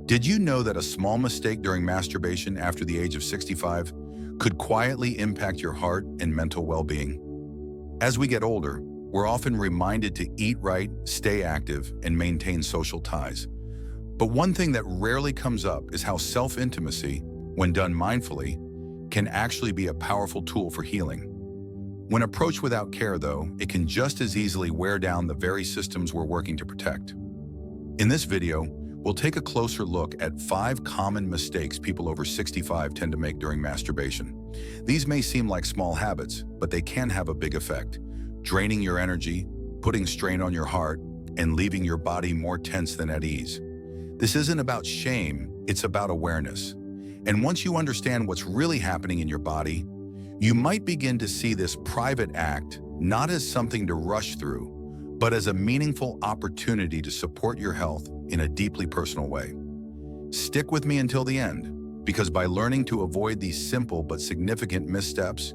Did you know that a small mistake during masturbation after the age of 65 could quietly impact your heart and mental well-being? As we get older, we're often reminded to eat right, stay active, and maintain social ties. But one thing that rarely comes up is how self-intimacy, when done mindfully, can actually be a powerful tool for healing. When approached without care, though, it can just as easily wear down the very systems we're working to protect. In this video, we'll take a closer look at 5 common mistakes people over 65 tend to make during masturbation. These may seem like small habits, but they can have a big effect, draining your energy, putting strain on your heart, and leaving your body more tense than at ease. This isn't about shame, it's about awareness. And once you understand what's really happening in your body, you might begin to see this private act not as something to rush through, but as a meaningful opportunity to support your health in a deeply personal way. Stick with me until the end, because by learning to avoid these simple but significant missteps,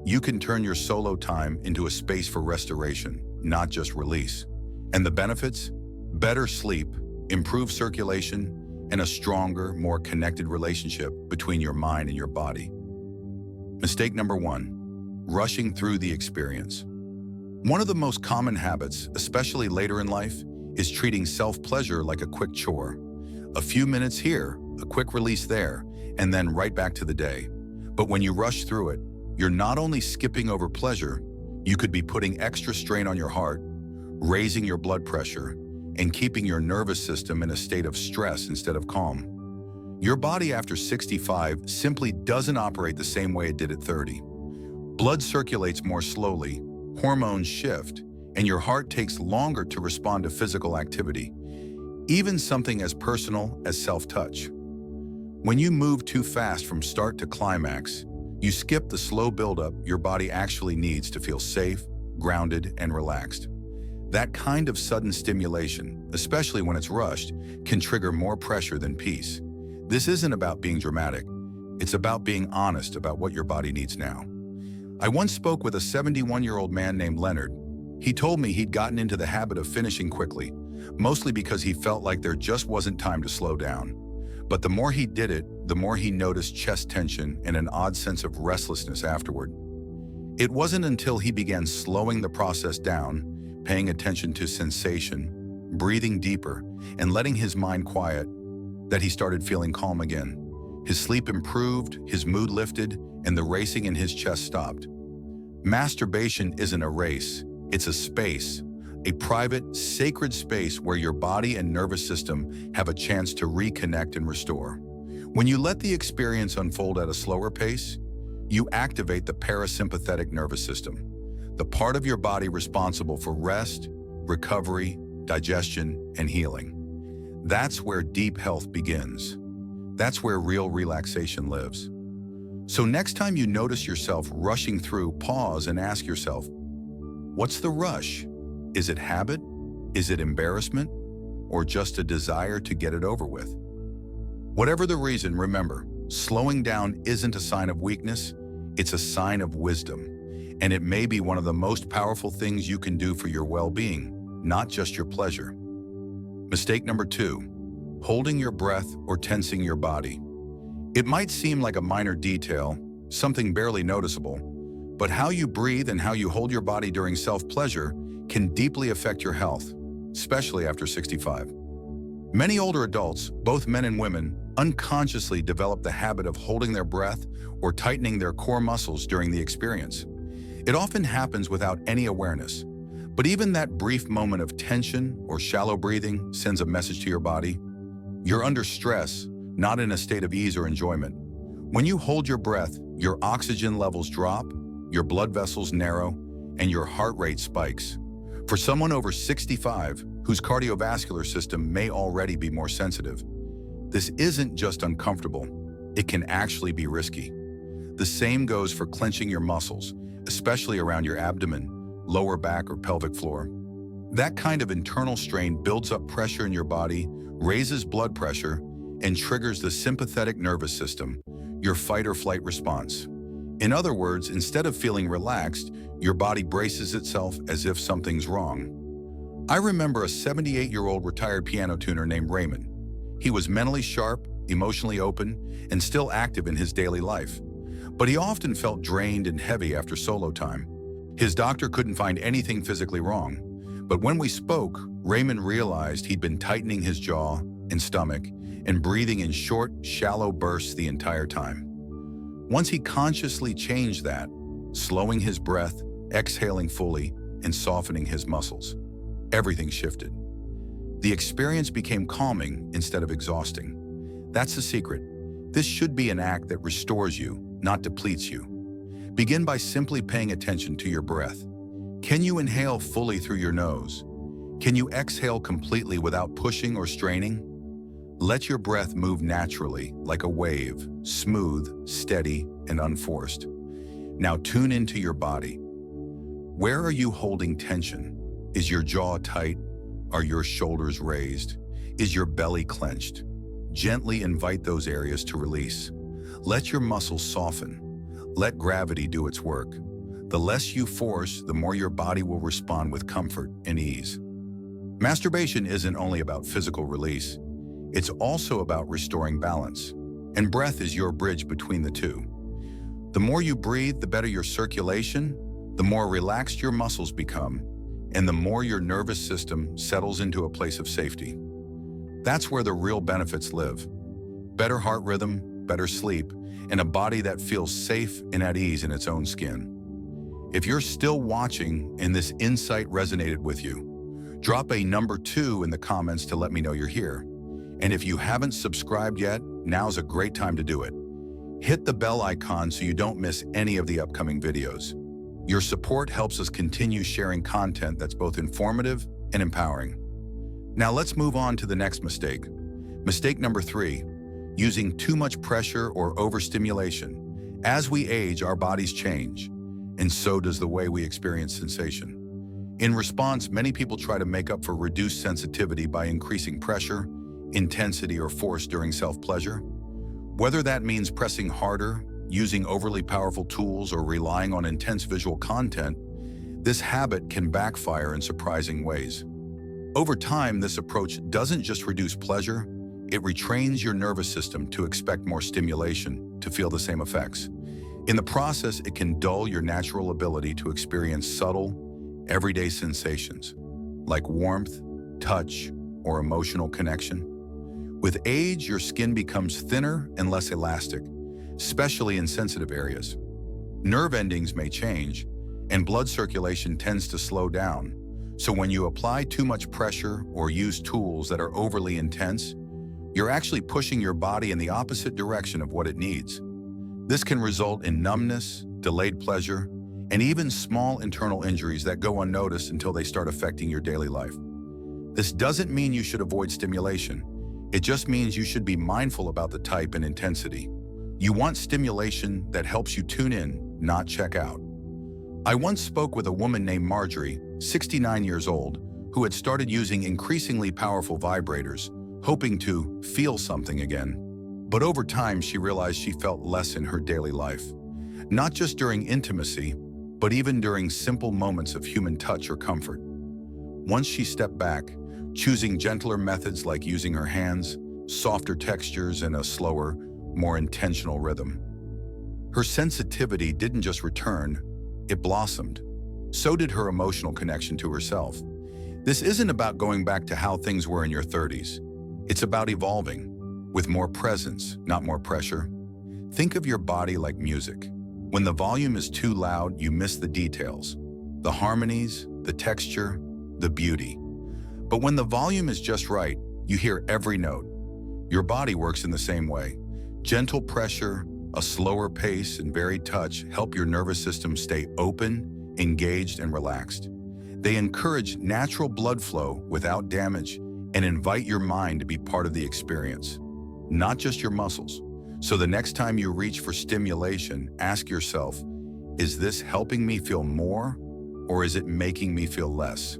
you can turn your solo time into a space for restoration, not just release. And the benefits? Better sleep, improved circulation, and a stronger, more connected relationship between your mind and your body. Mistake number 1, rushing through the experience. One of the most common habits, especially later in life, is treating self-pleasure like a quick chore. A few minutes here, a quick release there, and then right back to the day. But when you rush through it, you're not only skipping over pleasure, you could be putting extra strain on your heart, raising your blood pressure, and keeping your nervous system in a state of stress instead of calm. Your body after 65 simply doesn't operate the same way it did at 30. Blood circulates more slowly, hormones shift, and your heart takes longer to respond to physical activity, even something as personal as self-touch. When you move too fast from start to climax, you skip the slow buildup your body actually needs to feel safe, grounded, and relaxed. That kind of sudden stimulation, especially when it's rushed, can trigger more pressure than peace. This isn't about being dramatic. It's about being honest about what your body needs now. I once spoke with a 71-year-old man named Leonard. He told me he'd gotten into the habit of finishing quickly, mostly because he felt like there just wasn't time to slow down. But the more he did it, the more he noticed chest tension and an odd sense of restlessness afterward. It wasn't until he began slowing the process down, paying attention to sensation, breathing deeper, and letting his mind quiet, that he started feeling calm again. His sleep improved, his mood lifted, and the racing in his chest stopped. Masturbation isn't a race, it's a space, a private, sacred space where your body and nervous system have a chance to reconnect and restore. When you let the experience unfold at a slower pace, you activate the parasympathetic nervous system, the part of your body responsible for rest, recovery, digestion, and healing. That's where deep health begins. That's where real relaxation lives. So next time you notice yourself rushing through, pause and ask yourself, what's the rush? Is it habit? Is it embarrassment? Or just a desire to get it over with? Whatever the reason, remember, slowing down isn't a sign of weakness, it's a sign of wisdom. And it may be one of the most powerful things you can do for your well-being, not just your pleasure. Mistake number 2, holding your breath or tensing your body. It might seem like a minor detail, something barely noticeable, but how you breathe and how you hold your body during self-pleasure can deeply affect your health, especially after 65. Many older adults, both men and women, unconsciously develop the habit of holding their breath or tightening their core muscles during the experience. It often happens without any awareness, but even that brief moment of tension or shallow breathing sends a message to your body. You're under stress, not in a state of ease or enjoyment. When you hold your breath, your oxygen levels drop, your blood vessels narrow, and your heart rate spikes. For someone over 65, whose cardiovascular system may already be more sensitive, this isn't just uncomfortable, it can actually be risky. The same goes for clenching your muscles, especially around your abdomen, lower back, or pelvic floor. That kind of internal strain builds up pressure in your body, raises blood pressure, and triggers the sympathetic nervous system, your fight or flight response. In other words, instead of feeling relaxed, your body braces itself as if something's wrong. I remember a 78-year-old retired piano tuner named Raymond. He was mentally sharp, emotionally open, and still active in his daily life. But he often felt drained and heavy after solo time. His doctor couldn't find anything physically wrong. But when we spoke, Raymond realized he'd been tightening his jaw and stomach and breathing in short, shallow bursts the entire time. Once he consciously changed that, slowing his breath, exhaling fully, and softening his muscles, everything shifted. The experience became calming instead of exhausting. That's the secret. This should be an act that restores you, not depletes you. Begin by simply paying attention to your breath. Can you inhale fully through your nose? Can you exhale completely without pushing or straining? Let your breath move naturally, like a wave, smooth, steady, and unforced. Now tune into your body. Where are you holding tension? Is your jaw tight? Are your shoulders raised? Is your belly clenched? Gently invite those areas to release. Let your muscles soften. Let gravity do its work. The less you force, the more your body will respond with comfort and ease. Masturbation isn't only about physical release. It's also about restoring balance. And breath is your bridge between the two. The more you breathe, the better your circulation, the more relaxed your muscles become, and the more your nervous system settles into a place of safety. That's where the real benefits live. Better heart rhythm, better sleep, and a body that feels safe and at ease in its own skin. If you're still watching and this insight resonated with you, drop a number 2 in the comments to let me know you're here. And if you haven't subscribed yet, now's a great time to do it. Hit the bell icon so you don't miss any of the upcoming videos. Your support helps us continue sharing content that's both informative and empowering. Now let's move on to the next mistake. Mistake number 3, using too much pressure or overstimulation. As we age, our bodies change, and so does the way we experience sensation. In response, many people try to make up for reduced sensitivity by increasing pressure, intensity, or force during self-pleasure. Whether that means pressing harder, using overly powerful tools, or relying on intense visual content, this habit can backfire in surprising ways. Over time, this approach doesn't just reduce pleasure, it retrains your nervous system to expect more stimulation to feel the same effects. In the process, it can dull your natural ability to experience subtle, everyday sensations, like warmth, touch, or emotional connection. With age, your skin becomes thinner and less elastic, especially in sensitive areas. Nerve endings may change, and blood circulation tends to slow down. So when you apply too much pressure or use tools that are overly intense, you're actually pushing your body in the opposite direction of what it needs. This can result in numbness, delayed pleasure, and even small internal injuries that go unnoticed until they start affecting your daily life. This doesn't mean you should avoid stimulation. It just means you should be mindful about the type and intensity. You want stimulation that helps you tune in, not check out. I once spoke with a woman named Marjorie, 69 years old, who had started using increasingly powerful vibrators, hoping to feel something again. But over time, she realized she felt less in her daily life, not just during intimacy, but even during simple moments of human touch or comfort. Once she stepped back, choosing gentler methods like using her hands, softer textures, and a slower, more intentional rhythm, her sensitivity didn't just return, it blossomed. So did her emotional connection to herself. This isn't about going back to how things were in your 30s. It's about evolving, with more presence, not more pressure. Think of your body like music. When the volume is too loud, you miss the details, the harmonies, the texture, the beauty. But when the volume is just right, you hear every note. Your body works in the same way. Gentle pressure, a slower pace, and varied touch help your nervous system stay open, engaged, and relaxed. They encourage natural blood flow without damage and invite your mind to be part of the experience, not just your muscles. So the next time you reach for stimulation, ask yourself, is this helping me feel more, or is it making me feel less?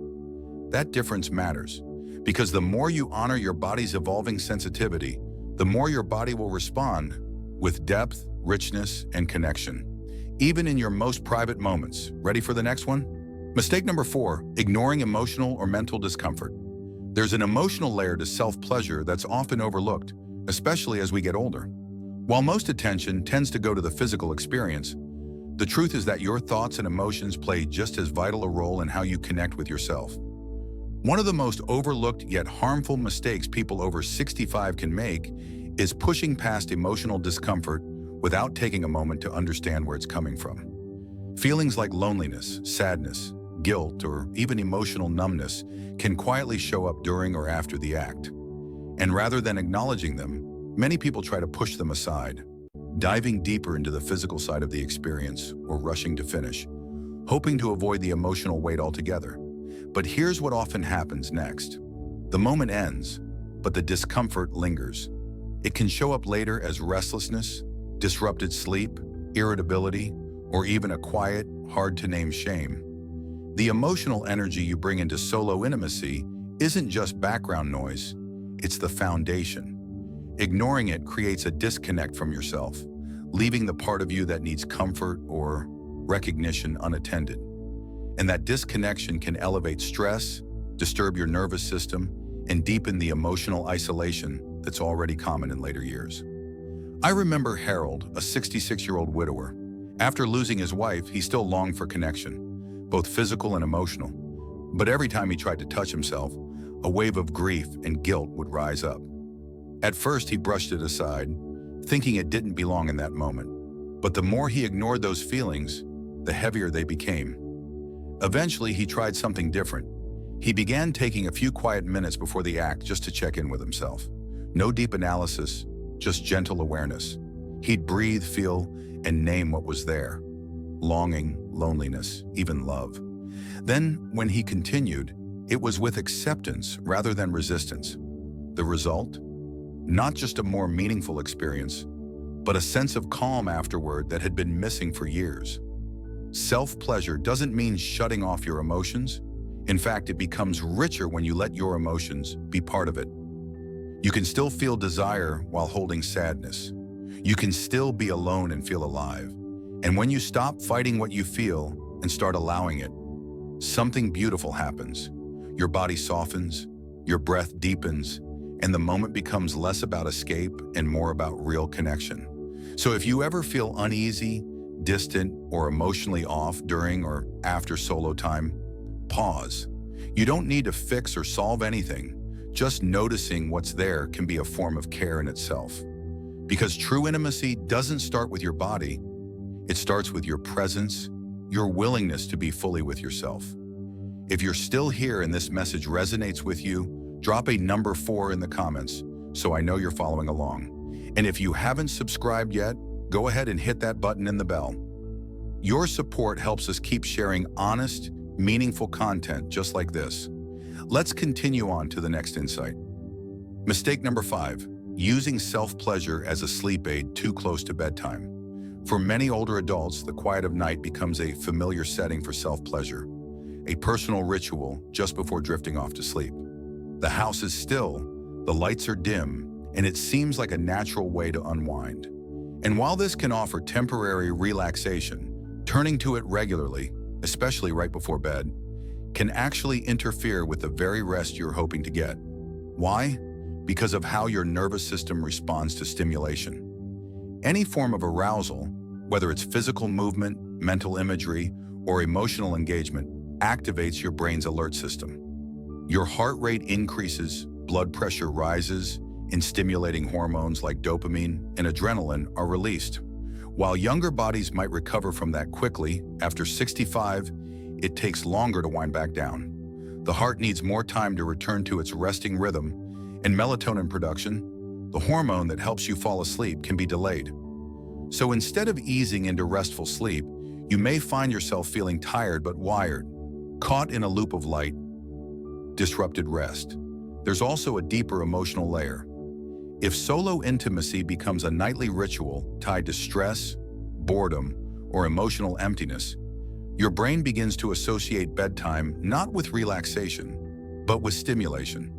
That difference matters, because the more you honor your body's evolving sensitivity, the more your body will respond with depth, richness, and connection, even in your most private moments. Ready for the next one? Mistake number 4, ignoring emotional or mental discomfort. There's an emotional layer to self-pleasure that's often overlooked, especially as we get older. While most attention tends to go to the physical experience, the truth is that your thoughts and emotions play just as vital a role in how you connect with yourself. One of the most overlooked yet harmful mistakes people over 65 can make is pushing past emotional discomfort without taking a moment to understand where it's coming from. Feelings like loneliness, sadness, guilt, or even emotional numbness can quietly show up during or after the act. And rather than acknowledging them, many people try to push them aside, diving deeper into the physical side of the experience or rushing to finish, hoping to avoid the emotional weight altogether. But here's what often happens next. The moment ends, but the discomfort lingers. It can show up later as restlessness, disrupted sleep, irritability, or even a quiet, hard-to-name shame. The emotional energy you bring into solo intimacy isn't just background noise, it's the foundation. Ignoring it creates a disconnect from yourself, leaving the part of you that needs comfort or recognition unattended. And that disconnection can elevate stress, disturb your nervous system, and deepen the emotional isolation that's already common in later years. I remember Harold, a 66-year-old widower. After losing his wife, he still longed for connection, both physical and emotional. But every time he tried to touch himself, a wave of grief and guilt would rise up. At first, he brushed it aside, thinking it didn't belong in that moment. But the more he ignored those feelings, the heavier they became. Eventually, he tried something different. He began taking a few quiet minutes before the act just to check in with himself. No deep analysis, just gentle awareness. He'd breathe, feel, and name what was there. Longing, loneliness, even love. Then, when he continued, it was with acceptance rather than resistance. The result? Not just a more meaningful experience, but a sense of calm afterward that had been missing for years. Self-pleasure doesn't mean shutting off your emotions. In fact, it becomes richer when you let your emotions be part of it. You can still feel desire while holding sadness. You can still be alone and feel alive. And when you stop fighting what you feel and start allowing it, something beautiful happens. Your body softens, your breath deepens, and the moment becomes less about escape and more about real connection. So if you ever feel uneasy, distant, or emotionally off during or after solo time, pause. You don't need to fix or solve anything. Just noticing what's there can be a form of care in itself. Because true intimacy doesn't start with your body, it starts with your presence, your willingness to be fully with yourself. If you're still here and this message resonates with you, drop a number 4 in the comments so I know you're following along. And if you haven't subscribed yet, go ahead and hit that button and the bell. Your support helps us keep sharing honest, meaningful content just like this. Let's continue on to the next insight. Mistake number 5, using self-pleasure as a sleep aid too close to bedtime. For many older adults, the quiet of night becomes a familiar setting for self-pleasure, a personal ritual just before drifting off to sleep. The house is still, the lights are dim, and it seems like a natural way to unwind. And while this can offer temporary relaxation, turning to it regularly, especially right before bed, can actually interfere with the very rest you're hoping to get. Why? Because of how your nervous system responds to stimulation. Any form of arousal, whether it's physical movement, mental imagery, or emotional engagement, activates your brain's alert system. Your heart rate increases, blood pressure rises, and stimulating hormones like dopamine and adrenaline are released. While younger bodies might recover from that quickly, after 65, it takes longer to wind back down. The heart needs more time to return to its resting rhythm, and melatonin production, the hormone that helps you fall asleep, can be delayed. So instead of easing into restful sleep, you may find yourself feeling tired but wired, caught in a loop of light, disrupted rest. There's also a deeper emotional layer. If solo intimacy becomes a nightly ritual tied to stress, boredom, or emotional emptiness, your brain begins to associate bedtime not with relaxation, but with stimulation.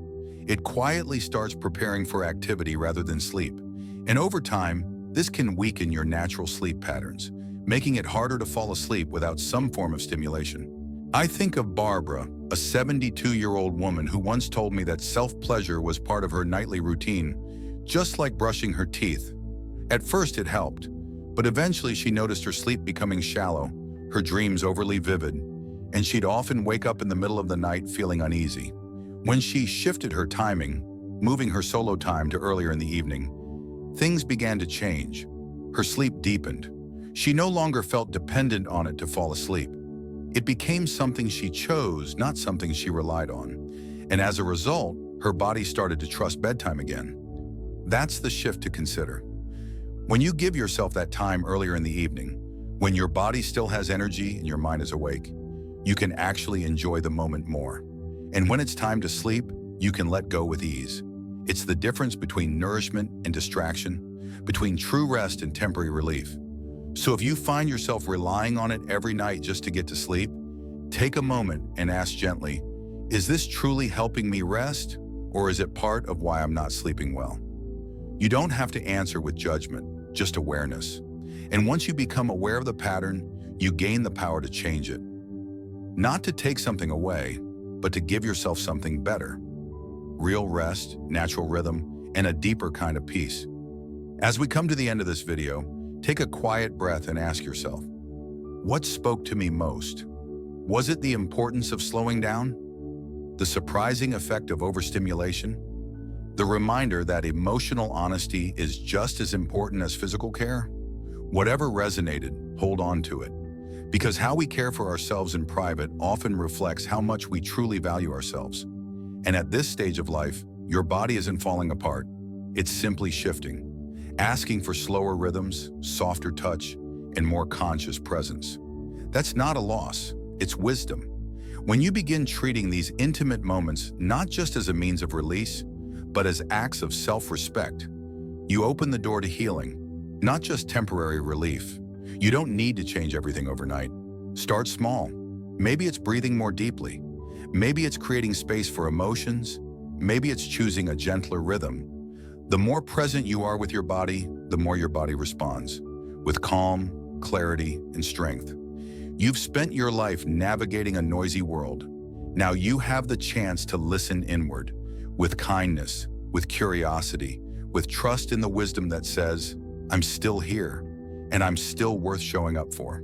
It quietly starts preparing for activity rather than sleep. And over time, this can weaken your natural sleep patterns, making it harder to fall asleep without some form of stimulation. I think of Barbara, a 72-year-old woman who once told me that self-pleasure was part of her nightly routine, just like brushing her teeth. At first it helped, but eventually she noticed her sleep becoming shallow, her dreams overly vivid, and she'd often wake up in the middle of the night feeling uneasy. When she shifted her timing, moving her solo time to earlier in the evening, things began to change. Her sleep deepened. She no longer felt dependent on it to fall asleep. It became something she chose, not something she relied on. And as a result, her body started to trust bedtime again. That's the shift to consider. When you give yourself that time earlier in the evening, when your body still has energy and your mind is awake, you can actually enjoy the moment more. And when it's time to sleep, you can let go with ease. It's the difference between nourishment and distraction, between true rest and temporary relief. So if you find yourself relying on it every night just to get to sleep, take a moment and ask gently, is this truly helping me rest, or is it part of why I'm not sleeping well? You don't have to answer with judgment, just awareness. And once you become aware of the pattern, you gain the power to change it. Not to take something away, but to give yourself something better. Real rest, natural rhythm, and a deeper kind of peace. As we come to the end of this video, take a quiet breath and ask yourself, what spoke to me most? Was it the importance of slowing down? The surprising effect of overstimulation? The reminder that emotional honesty is just as important as physical care? Whatever resonated, hold on to it. Because how we care for ourselves in private often reflects how much we truly value ourselves. And at this stage of life, your body isn't falling apart. It's simply shifting, asking for slower rhythms, softer touch, and more conscious presence. That's not a loss, it's wisdom. When you begin treating these intimate moments not just as a means of release, but as acts of self-respect, you open the door to healing, not just temporary relief. You don't need to change everything overnight. Start small. Maybe it's breathing more deeply. Maybe it's creating space for emotions. Maybe it's choosing a gentler rhythm. The more present you are with your body, the more your body responds, with calm, clarity, and strength. You've spent your life navigating a noisy world. Now you have the chance to listen inward, with kindness, with curiosity, with trust in the wisdom that says, I'm still here, and I'm still worth showing up for.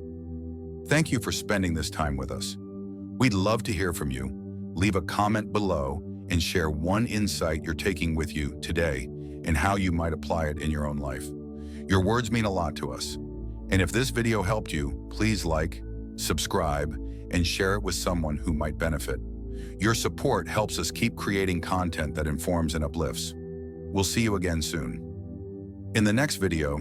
Thank you for spending this time with us. We'd love to hear from you. Leave a comment below and share one insight you're taking with you today and how you might apply it in your own life. Your words mean a lot to us. And if this video helped you, please like, subscribe, and share it with someone who might benefit. Your support helps us keep creating content that informs and uplifts. We'll see you again soon. In the next video,